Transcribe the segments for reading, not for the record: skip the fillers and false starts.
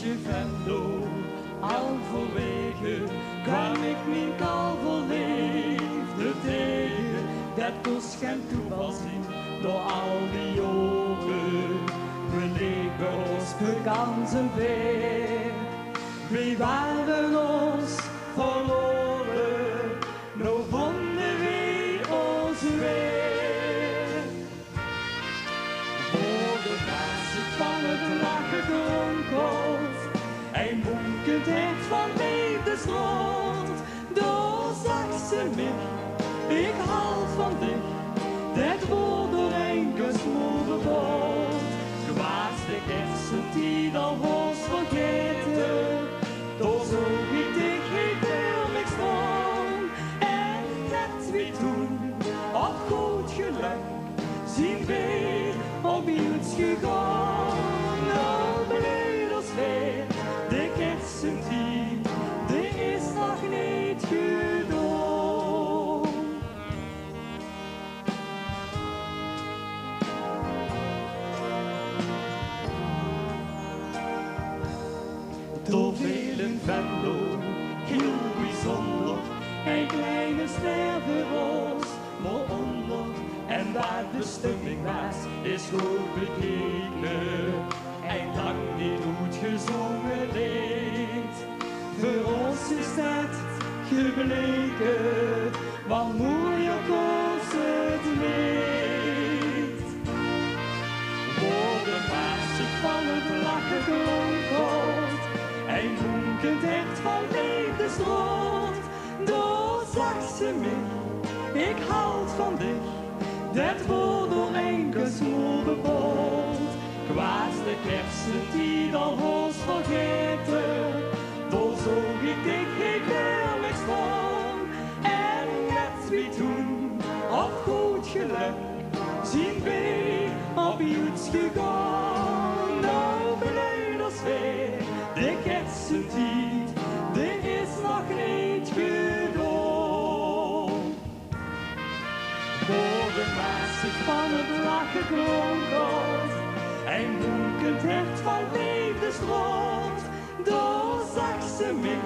stadje Venlo, halverwege kwam ik mijn kal vol liefde tegen. Dat kost geen toeval zien door al die jaren. We leven ons vakantie weer. We waren ons verloren, nou vonden we ons weer. Voor de basis van het lachen kronkelt, een bonkend hert van liefdesrond. Door zag ze mij, ik hou van dich, dat wordt door een gesmoren bord. Kwaas de kersen die al was vergeten, door zo wie ik heel niks van. En net wie toen, op goed geluk, zien wij op iets gegaan. Nou beneden weer, de kersentijd, die is nog niet gedaan. Door velen Venlo, heel bijzonder, een kleine stervenroos, maar onder. En waar de stemming was, is goed bekeken. En lang niet goed gezongen leed. Voor ons is dat gebleken, want moeilijk kost het niet. Woorden waar zich van het lachen kronkelt, een bonkend hert van liefdesrond. Door zag ze mij, ik houd van dich, dat wordt door een gesmoorde bond. Kwaas de kersen die al was vergeten, door zo ik dich ik wil niks van. En net wie toen, op goed geluk, zien wij op iets gegaan. Nou beneden weer, de kersentijd, die is nog niet gedaan. Woorden waar zich van het lachen kronkelt, een bonkend hert van liefdesrond. Door zag ze mij,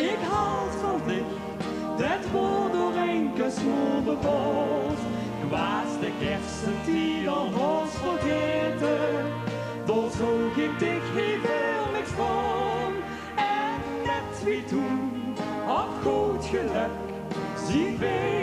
ik houd van dich, dat wordt door een gesmoren bord. Kwaas de kersen die al was vergeten, door zo ik dich heel niks van. En net wie toen, op goed geluk, zien wij